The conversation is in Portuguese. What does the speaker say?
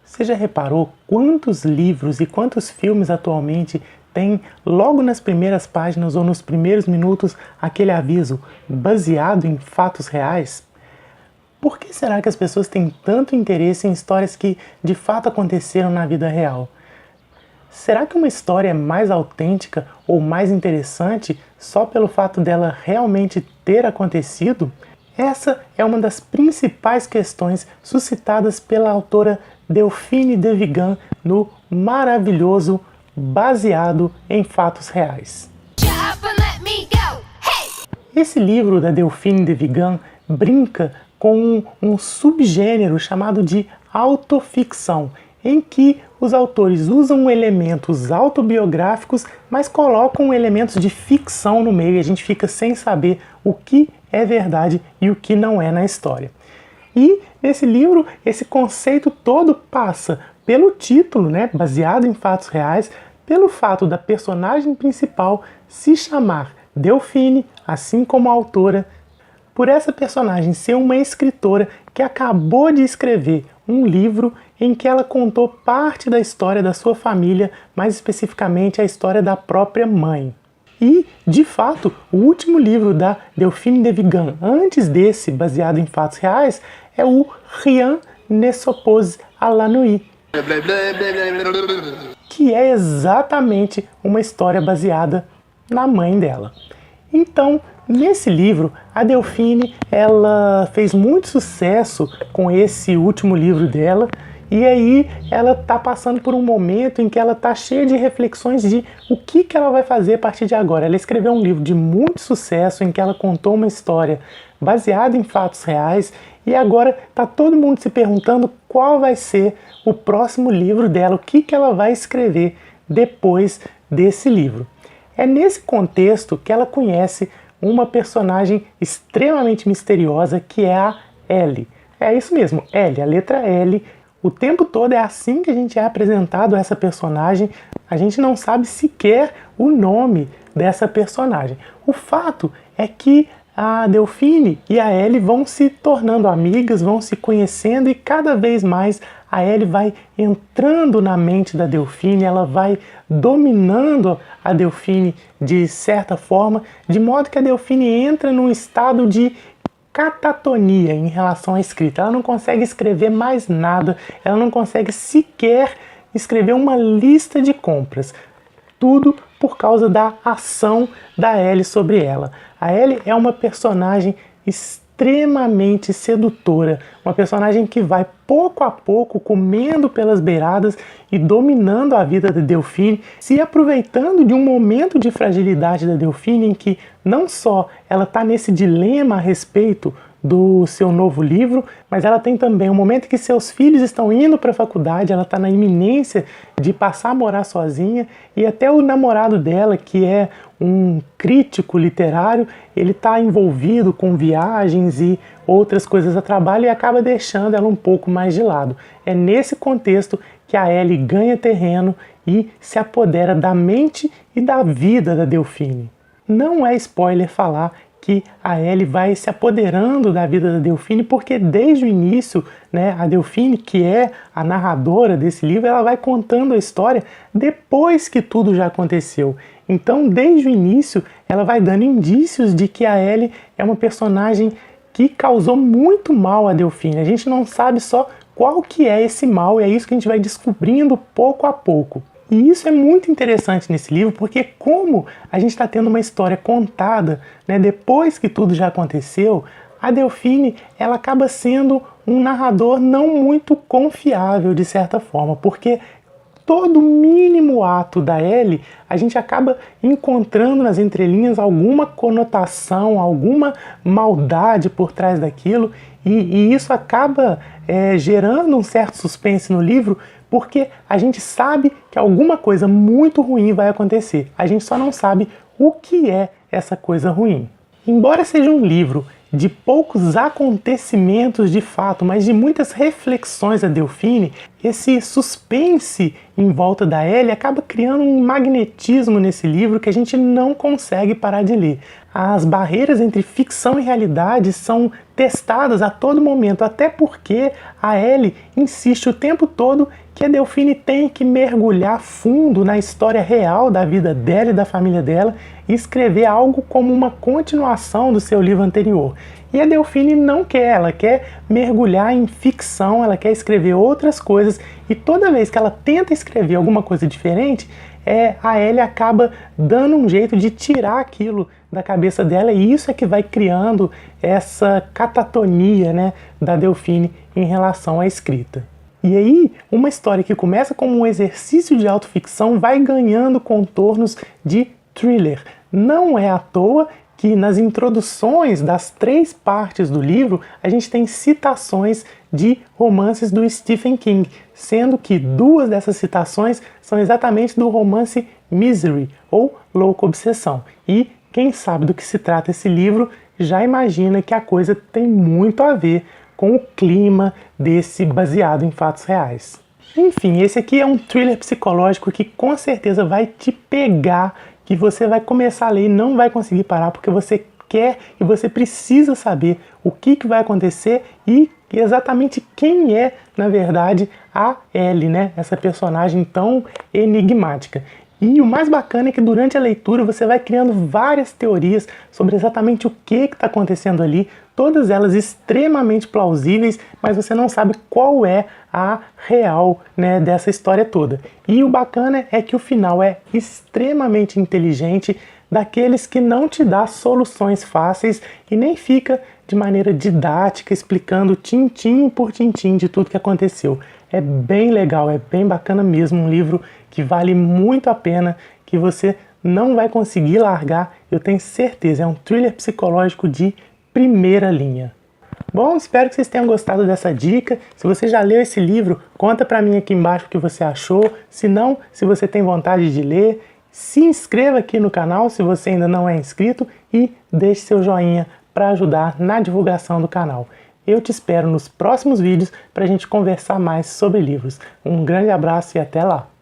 Você já reparou quantos livros e quantos filmes atualmente tem logo nas primeiras páginas ou nos primeiros minutos aquele aviso baseado em fatos reais? Por que será que as pessoas têm tanto interesse em histórias que de fato aconteceram na vida real? Será que uma história é mais autêntica ou mais interessante só pelo fato dela realmente ter acontecido? Essa é uma das principais questões suscitadas pela autora Delphine de Vigan no maravilhoso Baseado em Fatos Reais. Esse livro da Delphine de Vigan brinca com um subgênero chamado de autoficção, em que os autores usam elementos autobiográficos, mas colocam elementos de ficção no meio e a gente fica sem saber o que é verdade e o que não é na história. E nesse livro, esse conceito todo passa pelo título, baseado em fatos reais, pelo fato da personagem principal se chamar Delphine, assim como a autora, por essa personagem ser uma escritora que acabou de escrever um livro em que ela contou parte da história da sua família, mais especificamente a história da própria mãe. E, de fato, o último livro da Delphine de Vigan, antes desse, baseado em fatos reais, é o Rien ne s'oppose à la nuit, que é exatamente uma história baseada na mãe dela. Então, nesse livro, a Delphine ela fez muito sucesso com esse último livro dela, e aí ela está passando por um momento em que ela está cheia de reflexões de o que ela vai fazer a partir de agora. Ela escreveu um livro de muito sucesso em que ela contou uma história baseada em fatos reais, e agora está todo mundo se perguntando qual vai ser o próximo livro dela, o que ela vai escrever depois desse livro. É nesse contexto que ela conhece uma personagem extremamente misteriosa que é a Ellie. É isso mesmo, Ellie, a letra L. O tempo todo é assim que a gente é apresentado a essa personagem, a gente não sabe sequer o nome dessa personagem. O fato é que a Delphine e a Ellie vão se tornando amigas, vão se conhecendo e cada vez mais a Ellie vai entrando na mente da Delphine, ela vai dominando a Delphine de certa forma, de modo que a Delphine entra num estado de catatonia em relação à escrita. Ela não consegue escrever mais nada, ela não consegue sequer escrever uma lista de compras. Tudo por causa da ação da Ellie sobre ela. A Ellie é uma personagem extremamente sedutora, uma personagem que vai pouco a pouco comendo pelas beiradas e dominando a vida da Delphine, se aproveitando de um momento de fragilidade da Delphine em que não só ela está nesse dilema a respeito do seu novo livro, mas ela tem também um momento em que seus filhos estão indo para a faculdade, ela está na iminência de passar a morar sozinha, e até o namorado dela, que é um crítico literário, ele está envolvido com viagens e outras coisas a trabalho e acaba deixando ela um pouco mais de lado. É nesse contexto que a Ellie ganha terreno e se apodera da mente e da vida da Delphine. Não é spoiler falar que a Ellie vai se apoderando da vida da Delphine, porque desde o início, a Delphine, que é a narradora desse livro, ela vai contando a história depois que tudo já aconteceu. Então, desde o início, ela vai dando indícios de que a Ellie é uma personagem que causou muito mal a Delphine. A gente não sabe só qual que é esse mal, e é isso que a gente vai descobrindo pouco a pouco. E isso é muito interessante nesse livro, porque como a gente está tendo uma história contada, depois que tudo já aconteceu, a Delphine ela acaba sendo um narrador não muito confiável de certa forma, porque todo mínimo ato da Ellie, a gente acaba encontrando nas entrelinhas alguma conotação, alguma maldade por trás daquilo, e isso acaba gerando um certo suspense no livro, porque a gente sabe que alguma coisa muito ruim vai acontecer. A gente só não sabe o que é essa coisa ruim. Embora seja um livro de poucos acontecimentos de fato, mas de muitas reflexões da Delphine, esse suspense em volta da Ellie acaba criando um magnetismo nesse livro que a gente não consegue parar de ler. as barreiras entre ficção e realidade são testadas a todo momento, até porque a Ellie insiste o tempo todo que a Delphine tem que mergulhar fundo na história real da vida dela e da família dela e escrever algo como uma continuação do seu livro anterior. E a Delphine não quer, ela quer mergulhar em ficção, ela quer escrever outras coisas, e toda vez que ela tenta escrever alguma coisa diferente, a Ellie acaba dando um jeito de tirar aquilo da cabeça dela, e isso é que vai criando essa catatonia, né, da Delphine em relação à escrita. E aí, uma história que começa como um exercício de autoficção vai ganhando contornos de thriller. Não é à toa que nas introduções das 3 partes do livro a gente tem citações de romances do Stephen King, sendo que 2 dessas citações são exatamente do romance Misery, ou Louca Obsessão. E quem sabe do que se trata esse livro já imagina que a coisa tem muito a ver com o clima desse baseado em fatos reais. Enfim, esse aqui é um thriller psicológico que com certeza vai te pegar, que você vai começar a ler e não vai conseguir parar, porque você quer e você precisa saber o que vai acontecer e exatamente quem é, na verdade, a Ellie, né? Essa personagem tão enigmática. E o mais bacana é que durante a leitura você vai criando várias teorias sobre exatamente o que está acontecendo ali, todas elas extremamente plausíveis, mas você não sabe qual é a real, né, dessa história toda. E o bacana é que o final é extremamente inteligente, daqueles que não te dá soluções fáceis e nem fica de maneira didática explicando tintim por tintim de tudo que aconteceu. É bem legal, é bem bacana mesmo, um livro que vale muito a pena, que você não vai conseguir largar, eu tenho certeza, é um thriller psicológico de primeira linha. Bom, espero que vocês tenham gostado dessa dica. Se você já leu esse livro, conta pra mim aqui embaixo o que você achou. Se não, se você tem vontade de ler, se inscreva aqui no canal se você ainda não é inscrito e deixe seu joinha para ajudar na divulgação do canal. Eu te espero nos próximos vídeos para a gente conversar mais sobre livros. Um grande abraço e até lá!